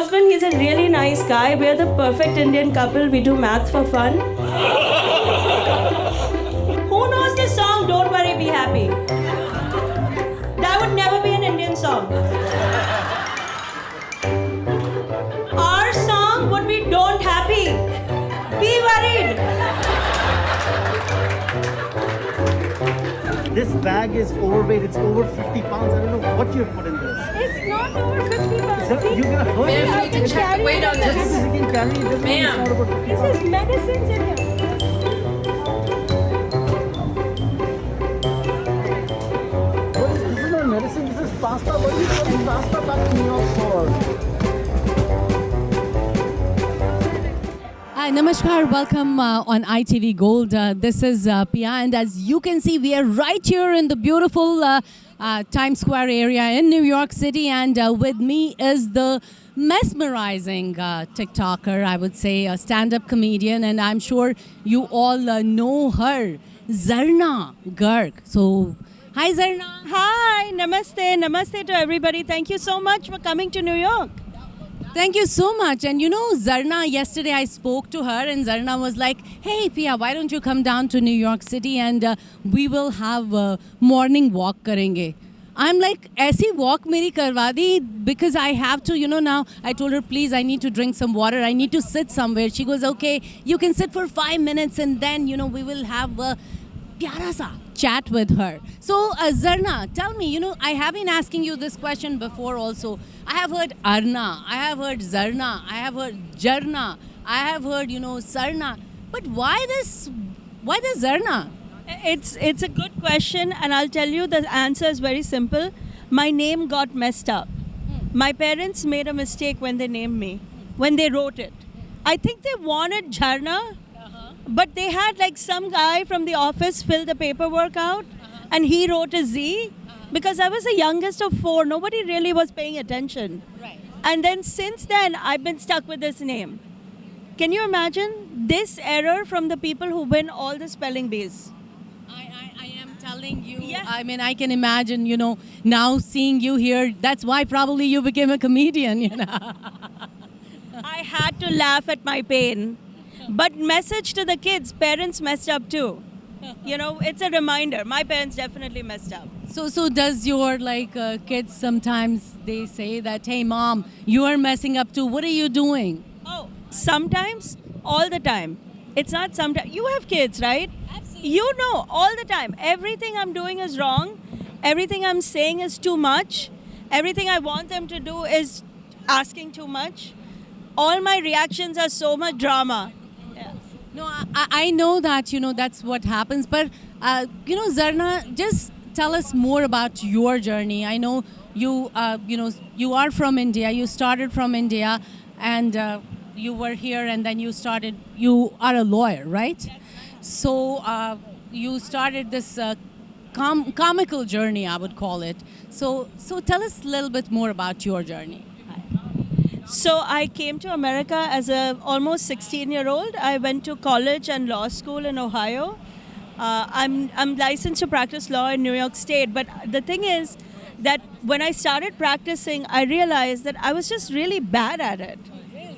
husband, he's a really nice guy. We're the perfect Indian couple. We do math for fun. Who knows this song, Don't Worry, Be Happy? That would never be an Indian song. Our song would be Don't Happy, Be Worried. This bag is overweight. It's over 50 pounds. I don't know what you've put in this. It's not over 50 pounds. So you're gonna hurt Ma'am, yourself. you need to check the weight on Just this. as you can carry it doesn't mean it's Ma'am. not about 50 This pounds. is medicines in here. This is not medicine. This is pasta. What are you putting pasta back to New York for? Hi, Namaskar. Welcome on ITV Gold. This is Pia, and as you can see, we are right here in the beautiful Times Square area in New York City, and with me is the mesmerizing TikToker, I would say, a stand-up comedian, and I'm sure you all know her, Zarna Garg. So, hi Zarna. Hi, namaste, namaste to everybody. Thank you so much for coming to New York. Thank you so much. And you know, Zarna, yesterday I spoke to her and Zarna was like, hey Pia, why don't you come down to New York City and we will have a morning walk karenge. I'm like, aisi walk meri karwa di because I have to, now I told her, please, I need to drink some water. I need to sit somewhere. She goes, okay, you can sit for 5 minutes and then, we will have a pyara sa chat with her. So, Zarna, tell me, I have been asking you this question before also. I have heard Arna, I have heard Zarna, I have heard Jarna, I have heard, Sarna. But why this Zarna? It's a good question, and I'll tell you the answer is very simple. My name got messed up. My parents made a mistake when they named me, when they wrote it. I think they wanted Jarna, but they had like some guy from the office fill the paperwork out, and he wrote a Z. Because I was the youngest of 4, nobody really was paying attention. Right. And then since then, I've been stuck with this name. Can you imagine this error from the people who win all the spelling bees? I am telling you, Yeah. I mean, I can imagine, now seeing you here, that's why probably you became a comedian, I had to laugh at my pain. But message to the kids, parents messed up too. It's a reminder. My parents definitely messed up. So does your kids sometimes they say that, hey mom, you are messing up too. What are you doing? Oh, sometimes, all the time. It's not sometimes. You have kids, right? Absolutely. You know, all the time. Everything I'm doing is wrong. Everything I'm saying is too much. Everything I want them to do is asking too much. All my reactions are so much drama. Yeah. No, I know that, that's what happens. But, Zarna, just tell us more about your journey. I know you, you are from India. You started from India and you were here and then you are a lawyer, right? Yes. So you started this comical journey, I would call it. So tell us a little bit more about your journey. So I came to America as a almost 16-year-old. I went to college and law school in Ohio. I'm licensed to practice law in New York State. But the thing is that when I started practicing, I realized that I was just really bad at it.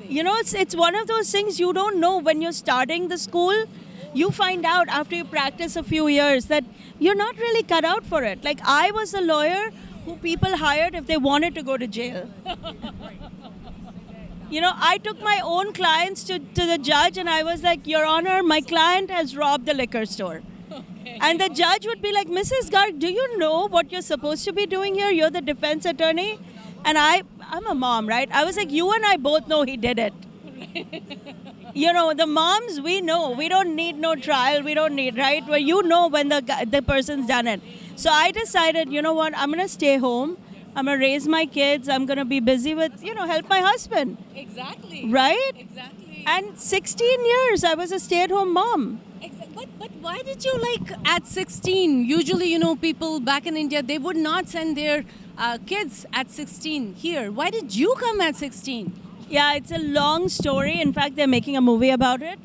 It's one of those things you don't know when you're starting the school. You find out after you practice a few years that you're not really cut out for it. Like I was a lawyer who people hired if they wanted to go to jail. I took my own clients to the judge and I was like, Your Honor, my client has robbed the liquor store. Okay. And the judge would be like, Mrs. Garg, do you know what you're supposed to be doing here? You're the defense attorney. And I'm a mom, right? I was like, you and I both know he did it. The moms, we know. We don't need no trial. We don't need, right? Well, when the person's done it. So I decided, you know what? I'm going to stay home. I'm going to raise my kids. I'm going to be busy with, help my husband. Exactly. Right? Exactly. And 16 years, I was a stay-at-home mom. But why did you at 16? Usually, people back in India, they would not send their kids at 16 here. Why did you come at 16? Yeah, it's a long story. In fact, they're making a movie about it.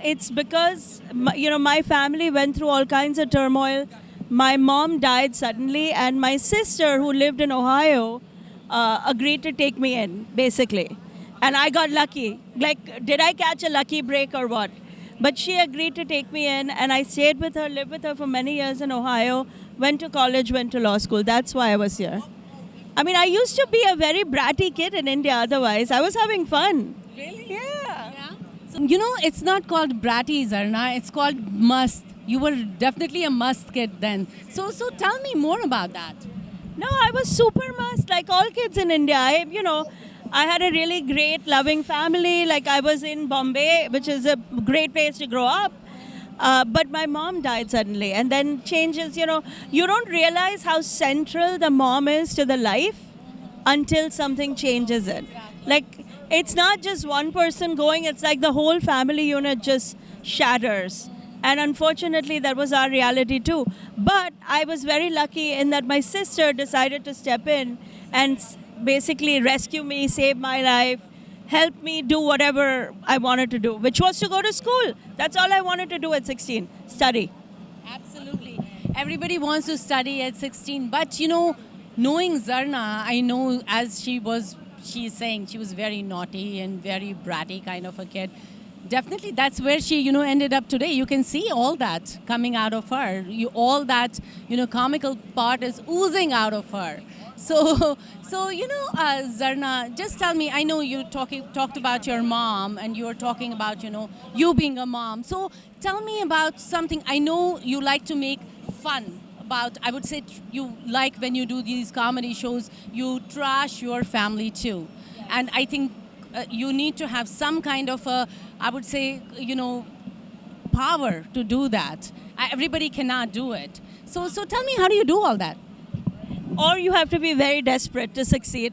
It's because, my family went through all kinds of turmoil. My mom died suddenly, and my sister, who lived in Ohio, agreed to take me in, basically. And I got lucky. Like, did I catch a lucky break or what? But she agreed to take me in, and I stayed with her, lived with her for many years in Ohio, went to college, went to law school. That's why I was here. I mean, I used to be a very bratty kid in India otherwise. I was having fun. Really? Yeah. So, you know, it's not called bratty, Zarna. It's called must. You were definitely a must kid then. So tell me more about that. No, I was super must, like all kids in India. I had a really great, loving family. Like, I was in Bombay, which is a great place to grow up. But my mom died suddenly. And then changes, you don't realize how central the mom is to the life until something changes it. Like, it's not just one person going, it's like the whole family unit just shatters. And unfortunately, that was our reality too. But I was very lucky in that my sister decided to step in and basically rescue me, save my life, help me do whatever I wanted to do, which was to go to school. That's all I wanted to do at 16, study. Absolutely. Everybody wants to study at 16. But, knowing Zarna, I know she's saying she was very naughty and very bratty kind of a kid. Definitely, that's where she, ended up today. You can see all that coming out of her. All that, comical part is oozing out of her. So Zarna, just tell me, I know you talked about your mom and you were talking about, you being a mom. So tell me about something. I know you like to make fun about, I would say you like when you do these comedy shows, you trash your family too. And I think you need to have some kind of I would say, power to do that. Everybody cannot do it. So tell me, how do you do all that? Or you have to be very desperate to succeed.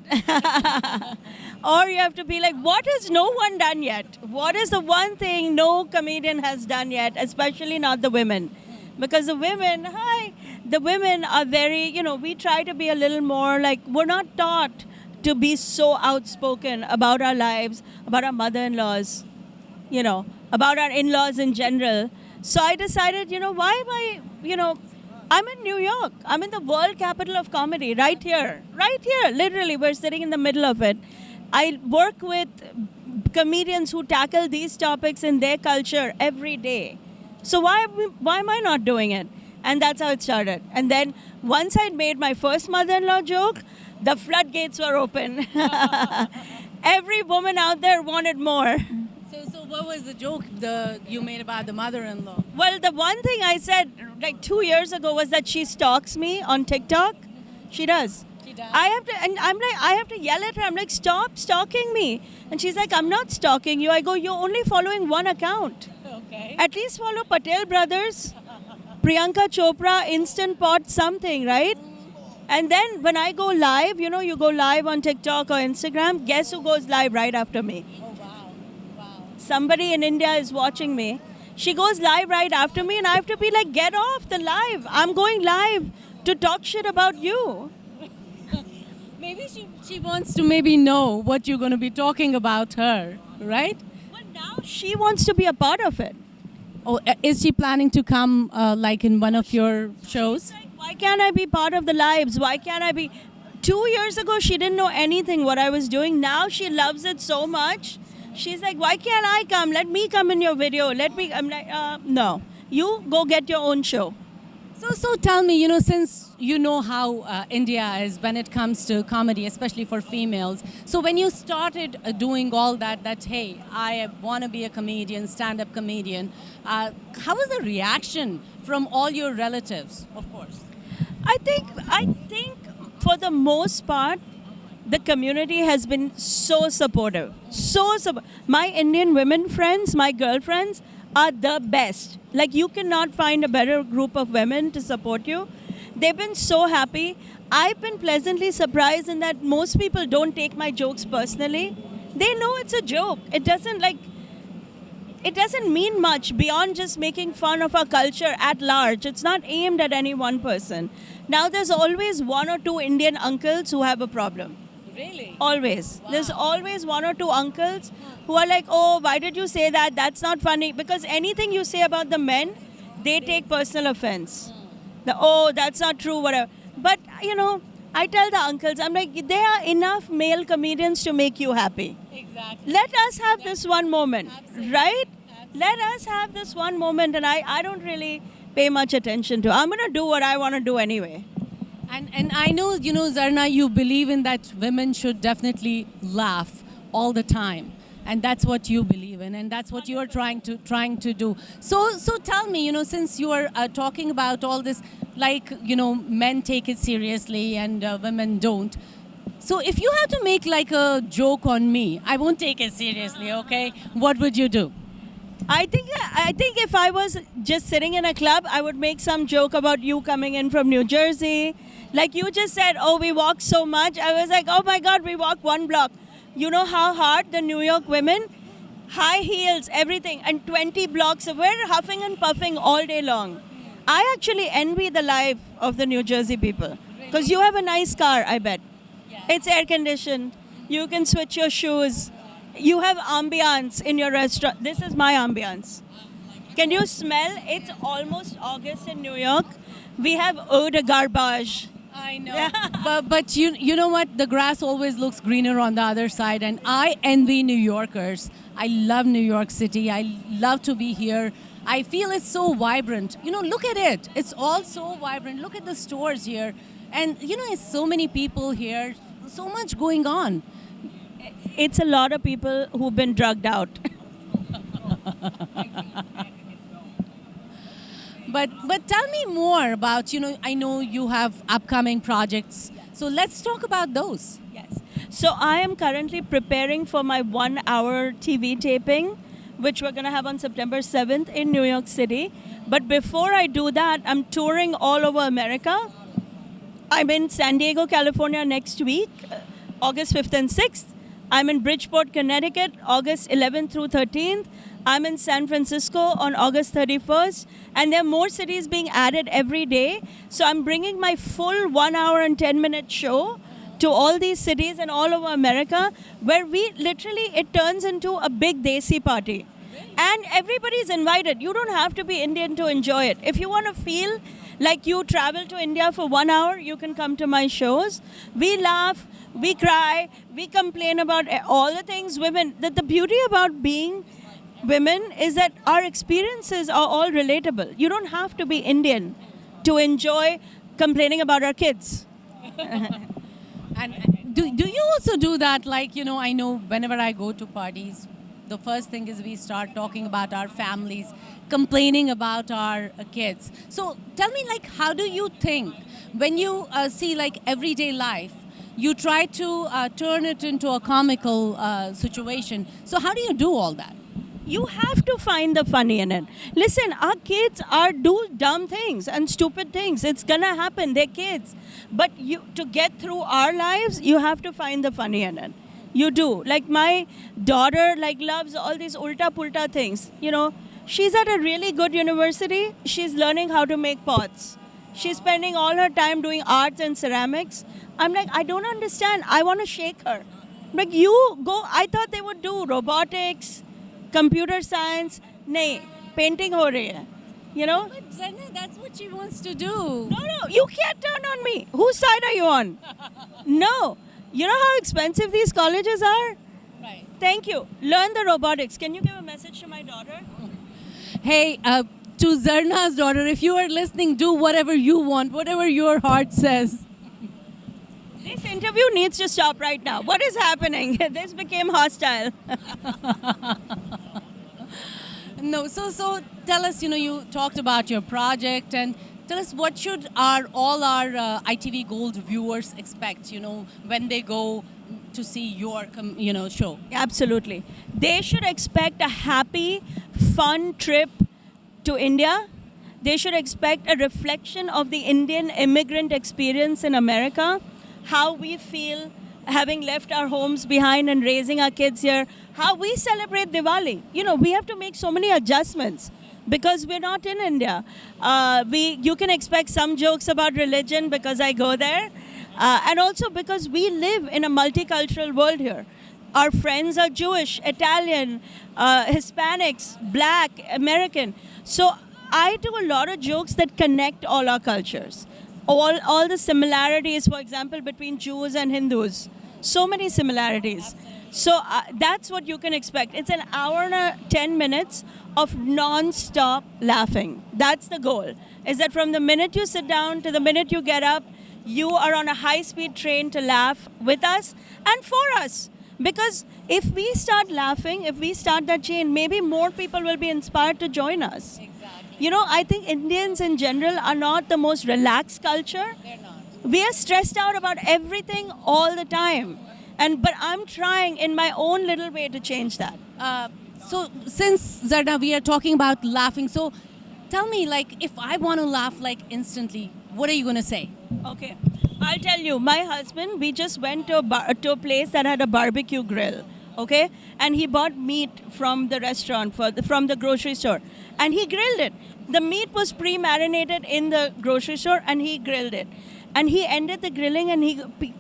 Or you have to be like, what has no one done yet? What is the one thing no comedian has done yet, especially not the women? Because the women are very, we try to be a little more like, we're not taught to be so outspoken about our lives, about our mother-in-laws, about our in-laws in general. So I decided, why am I, I'm in New York. I'm in the world capital of comedy, right here. Literally, we're sitting in the middle of it. I work with comedians who tackle these topics in their culture every day. So why am I not doing it? And that's how it started. And then once I'd made my first mother-in-law joke, the floodgates were open. Every woman out there wanted more. So what was the joke you made about the mother-in-law? Well, the one thing I said like 2 years ago was that she stalks me on TikTok. She does. She does? I have to yell at her. I'm like, stop stalking me. And she's like, I'm not stalking you. I go, you're only following one account. Okay. At least follow Patel Brothers, Priyanka Chopra, Instant Pot, something, right? And then when I go live, you go live on TikTok or Instagram, guess who goes live right after me? Oh, wow. Somebody in India is watching me. She goes live right after me, and I have to be like, get off the live. I'm going live to talk shit about you. Maybe she wants to maybe know what you're going to be talking about her, right? Well, now she wants to be a part of it. Oh, is she planning to come like in one of your shows? Why can't I be part of the lives? Why can't I be? 2 years ago, she didn't know anything what I was doing. Now she loves it so much. She's like, why can't I come? Let me come in your video. I'm like, no. You go get your own show. So tell me, since you know how India is when it comes to comedy, especially for females. So when you started doing all that, hey, I want to be a comedian, stand-up comedian, how was the reaction from all your relatives, of course? I think for the most part, the community has been so supportive. My Indian women friends, my girlfriends, are the best. Like, you cannot find a better group of women to support you. They've been so happy. I've been pleasantly surprised in that most people don't take my jokes personally. They know it's a joke. It doesn't mean much beyond just making fun of our culture at large. It's not aimed at any one person. Now, there's always one or two Indian uncles who have a problem. Really? Always. Wow. There's always one or two uncles who are like, oh, why did you say that? That's not funny. Because anything you say about the men, they take personal offense. Oh, that's not true, whatever. But, I tell the uncles, I'm like, there are enough male comedians to make you happy. Exactly. Let us have this one moment, right? Let us have this one moment, and I don't really pay much attention to. I'm gonna do what I want to do anyway. And I know, Zarna, you believe in that women should definitely laugh all the time. And that's what you believe in, and that's what you are trying to do. So tell me, since you are talking about all this, like, men take it seriously and women don't. So if you had to make like a joke on me, I won't take it seriously, okay? What would you do? I think if I was just sitting in a club, I would make some joke about you coming in from New Jersey. Like you just said, oh, we walk so much. I was like, oh my God, we walk 1 block. You know how hard the New York women, high heels, everything, and 20 blocks, we're huffing and puffing all day long. I actually envy the life of the New Jersey people. Because you have a nice car, I bet. It's air conditioned. You can switch your shoes. You have ambiance in your restaurant. This is my ambiance. Can you smell? It's almost August in New York. We have eau de garbage. I know. but you know what? The grass always looks greener on the other side. And I envy New Yorkers. I love New York City. I love to be here. I feel it's so vibrant. Look at it. It's all so vibrant. Look at the stores here. And, it's so many people here. So much going on. It's a lot of people who've been drugged out. But tell me more about, I know you have upcoming projects. So let's talk about those. Yes. So I am currently preparing for my 1-hour TV taping, which we're going to have on September 7th in New York City. But before I do that, I'm touring all over America. I'm in San Diego, California next week, August 5th and 6th. I'm in Bridgeport, Connecticut, August 11th through 13th. I'm in San Francisco on August 31st. And there are more cities being added every day. So I'm bringing my full 1 hour and 10-minute show to all these cities and all over America, where it turns into a big Desi party. And everybody's invited. You don't have to be Indian to enjoy it. If you want to feel like you travel to India for 1 hour, you can come to my shows. We laugh, we cry, we complain about all the things women. The beauty about being women is that our experiences are all relatable. You don't have to be Indian to enjoy complaining about our kids. And do you also do that? Like, I know whenever I go to parties, the first thing is we start talking about our families, complaining about our kids. So tell me, like, how do you think when you see like everyday life, you try to turn it into a comical situation. So how do you do all that? You have to find the funny in it. Listen, our kids do dumb things and stupid things. It's gonna happen. They're kids. But to get through our lives, you have to find the funny in it. You do. Like my daughter loves all these ulta-pulta things. She's at a really good university. She's learning how to make pots. She's spending all her time doing arts and ceramics. I'm like, I don't understand. I want to shake her. I'm like, you go. I thought they would do robotics, computer science. Nahin, painting ho rahi hai. But Zarna, that's what she wants to do. No, you can't turn on me. Whose side are you on? No. You know how expensive these colleges are? Right. Thank you. Learn the robotics. Can you give a message to my daughter? Hey, to Zarna's daughter, if you are listening, do whatever you want, whatever your heart says. This interview needs to stop right now. What is happening? This became hostile. No, so tell us, you talked about your project, and tell us what should all our ITV Gold viewers expect, when they go to see your, show? Absolutely. They should expect a happy, fun trip to India. They should expect a reflection of the Indian immigrant experience in America, how we feel having left our homes behind and raising our kids here, how we celebrate Diwali. We have to make so many adjustments because we're not in India. You can expect some jokes about religion because I go there, and also because we live in a multicultural world here. Our friends are Jewish, Italian, Hispanics, Black, American. So I do a lot of jokes that connect all our cultures. all the similarities, for example, between Jews and Hindus. So many similarities. So that's what you can expect. It's an hour and 10 minutes of non-stop laughing. That's the goal. Is that from the minute you sit down to the minute you get up, you are on a high-speed train to laugh with us and for us. Because if we start laughing, if we start that chain, maybe more people will be inspired to join us. Exactly. You know, I think Indians in general are not the most relaxed culture. They're not. We are stressed out about everything all the time. But I'm trying in my own little way to change that. So since Zarna, we are talking about laughing. So tell me, like, if I want to laugh like instantly, what are you going to say? Okay. I'll tell you, my husband, we just went to a place that had a barbecue grill, okay? And he bought meat from the restaurant, from the grocery store. And he grilled it. The meat was pre-marinated in the grocery store and he grilled it. And he ended the grilling and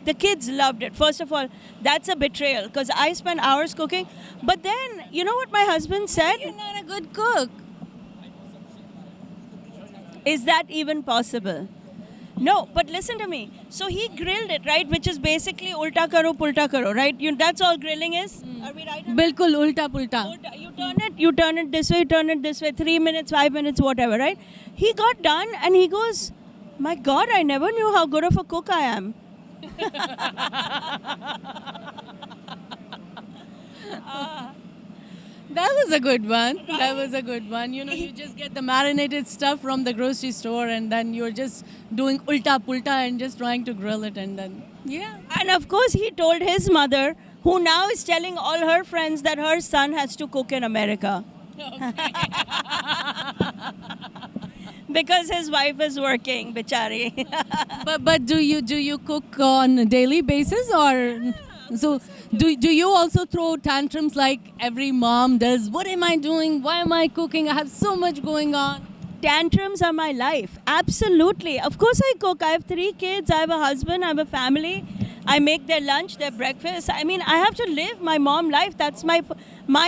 the kids loved it. First of all, that's a betrayal because I spent hours cooking. But then, you know what my husband said? You're not a good cook. Is that even possible? No, but listen to me. So he grilled it, right? Which is basically ulta karo, pulta karo, right? That's all grilling is. Are we right? Bilkul ulta pulta. You turn it this way, you turn it this way, 3 minutes, 5 minutes, whatever, right? He got done and he goes, my God, I never knew how good of a cook I am. That was a good one. Right? That was a good one. You know, you just get the marinated stuff from the grocery store and then you're just doing ulta pulta and just trying to grill it and then, yeah. And of course, he told his mother, who now is telling all her friends that her son has to cook in America. Okay. Because his wife is working, bichari. but do you cook on a daily basis or so do you also throw tantrums like every mom does? What am I doing? Why am I cooking? I have so much going on. Tantrums are my life. Absolutely. Of course I cook. I have 3 kids. I have a husband. I have a family. I make their lunch, their breakfast. I mean, I have to live my mom life. That's my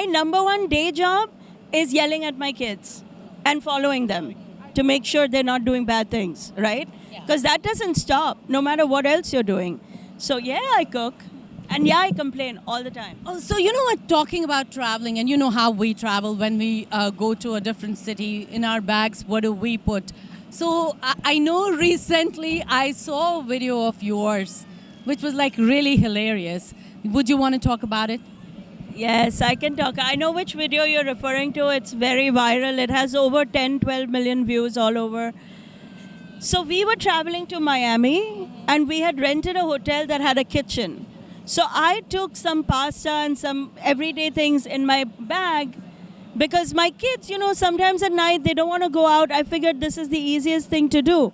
number one day job is yelling at my kids and following them to make sure they're not doing bad things, right? Because that doesn't stop no matter what else you're doing. So yeah, I cook. And yeah, I complain all the time. Oh, so you know what, talking about traveling, and you know how we travel when we go to a different city, in our bags, what do we put? So I know recently I saw a video of yours, which was like really hilarious. Would you want to talk about it? Yes, I can talk. I know which video you're referring to. It's very viral. It has over 10, 12 million views all over. So we were traveling to Miami and we had rented a hotel that had a kitchen. So I took some pasta and some everyday things in my bag because my kids, you know, sometimes at night they don't want to go out. I figured this is the easiest thing to do.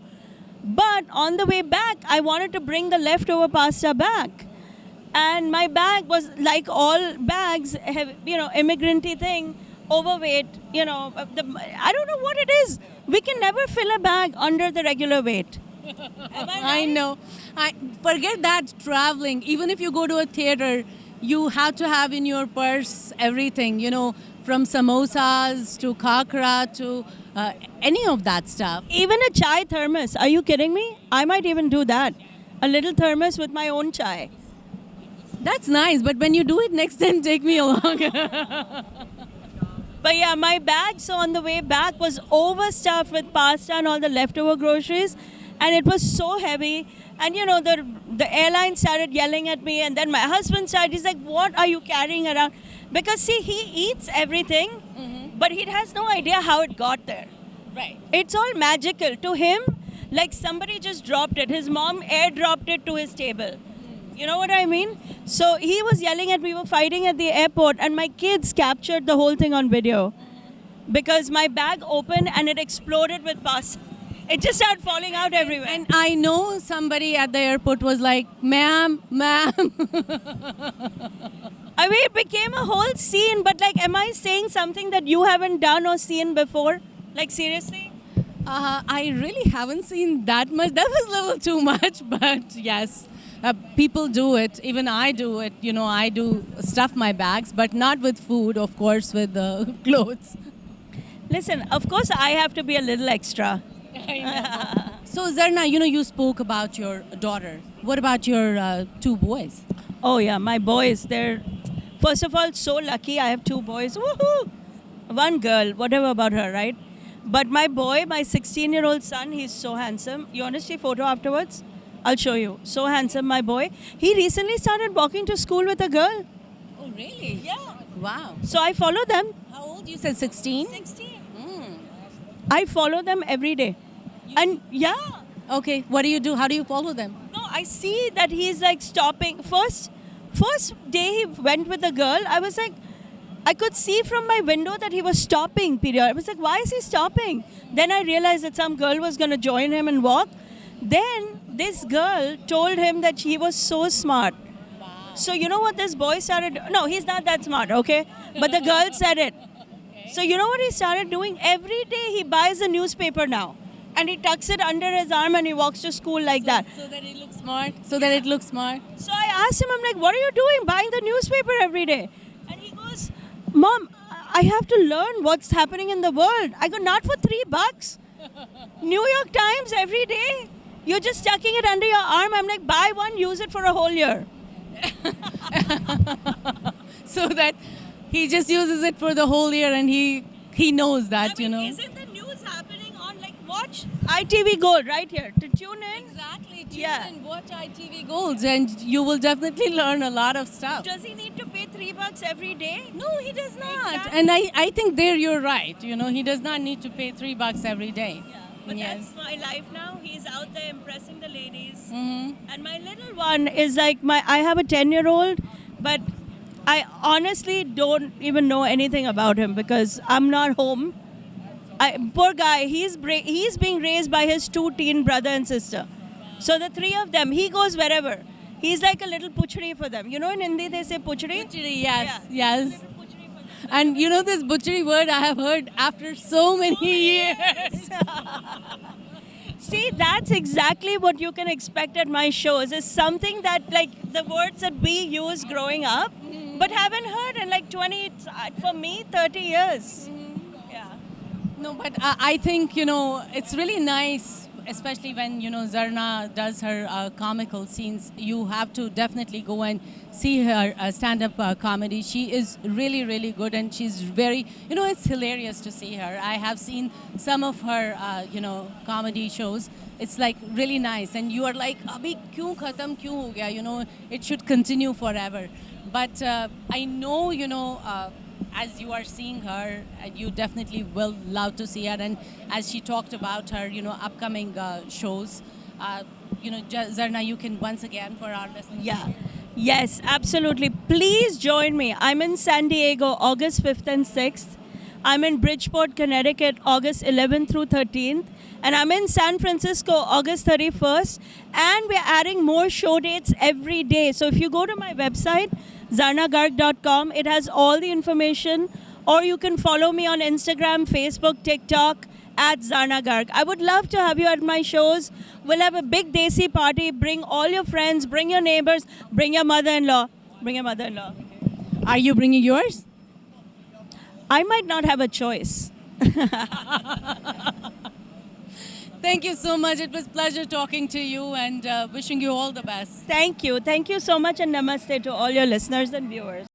But on the way back, I wanted to bring the leftover pasta back. And my bag was like all bags, you know, immigrant-y thing, overweight, you know. I don't know what it is. We can never fill a bag under the regular weight. I know. Forget that traveling. Even if you go to a theater, you have to have in your purse everything, you know, from samosas to kakra to any of that stuff. Even a chai thermos. Are you kidding me? I might even do that. A little thermos with my own chai. That's nice, but when you do it next time, take me along. But yeah, my bag, so on the way back, was overstuffed with pasta and all the leftover groceries. And it was so heavy. And you know, the airline started yelling at me. And then my husband started, he's like, what are you carrying around? Because see, he eats everything, but he has no idea how it got there. Right. It's all magical. To him, like somebody just dropped it. His mom airdropped it to his table. You know what I mean? So he was yelling at me, we were fighting at the airport, and my kids captured the whole thing on video. Because my bag opened and it exploded with pasta. It just started falling out everywhere. And I know somebody at the airport was like, ma'am. I mean, it became a whole scene, but like, am I saying something that you haven't done or seen before? Like, seriously? I really haven't seen that much. That was a little too much, but yes. People do it. Even I do it. You know, I do stuff my bags, but not with food, of course, with clothes. Listen, of course, I have to be a little extra. I know. So Zarna, you spoke about your daughter. What about your two boys? Oh yeah, my boys, they're first of all so lucky. I have two boys. Woohoo! One girl, whatever about her, right? But my boy, my 16-year-old son, he's so handsome. You want to see photo afterwards? I'll show you. So handsome, my boy. He recently started walking to school with a girl. Oh, really? Yeah. Wow. So I follow them. How old? You said 16? 16. Mm. I follow them every day. And yeah. Okay. What do you do? How do you follow them? No, I see that he's like stopping. First day he went with the girl, I was like, I could see from my window that he was stopping, period. I was like, why is he stopping? Then I realized that some girl was going to join him and walk. Then this girl told him that he was so smart. Wow. So you know what this boy started? No, he's not that smart, okay? But the girl said it. So you know what he started doing? Every day he buys a newspaper now. And he tucks it under his arm and he walks to school like that. So that it looks smart. So that it looks smart. So I asked him, I'm like, what are you doing buying the newspaper every day? And he goes, Mom, I have to learn what's happening in the world. I go, not for $3. New York Times every day. You're just tucking it under your arm. I'm like, buy one, use it for a whole year. So that he just uses it for the whole year and he knows that, Isn't the news happening on, like, watch ITV Gold right here to tune in? Exactly. Tune Yeah. in, watch ITV Golds and you will definitely learn a lot of stuff. Does he need to pay $3 every day? No, he does not. Exactly. And I think there you're right. He does not need to pay $3 every day. Yeah. But Yes. that's my life now. He's out there impressing the ladies. Mm-hmm. And my little one is like I have a 10-year-old, but I honestly don't even know anything about him because I'm not home. Poor guy, he's being raised by his two teen brother and sister. So the three of them, he goes wherever. He's like a little puchri for them. In Hindi they say puchri? Butchery, yes, Yeah. yes. Little puchri for them. And this butchery word I have heard after so many years. See, that's exactly what you can expect at my shows. Is something that, like, the words that we used growing up, but haven't heard in like 20, for me, 30 years. Yeah. No, but I think, it's really nice, especially when, Zarna does her comical scenes. You have to definitely go and see her stand-up comedy. She is really, really good and she's very, it's hilarious to see her. I have seen some of her, comedy shows. It's like really nice. And you are like, abhi kyun khatam, kyun ho gaya? It should continue forever. But I know, as you are seeing her, you definitely will love to see her. And as she talked about her, upcoming shows, Zarna, you can once again for our listeners. Yeah. Yes, absolutely. Please join me. I'm in San Diego, August 5th and 6th. I'm in Bridgeport, Connecticut, August 11th through 13th. And I'm in San Francisco, August 31st. And we're adding more show dates every day. So if you go to my website, zarnagarg.com, it has all the information. Or you can follow me on Instagram, Facebook, TikTok, at Zarna Garg. I would love to have you at my shows. We'll have a big Desi party. Bring all your friends, bring your neighbors, bring your mother-in-law. Bring your mother-in-law. Are you bringing yours? I might not have a choice. Thank you so much. It was a pleasure talking to you and wishing you all the best. Thank you. Thank you so much and namaste to all your listeners and viewers.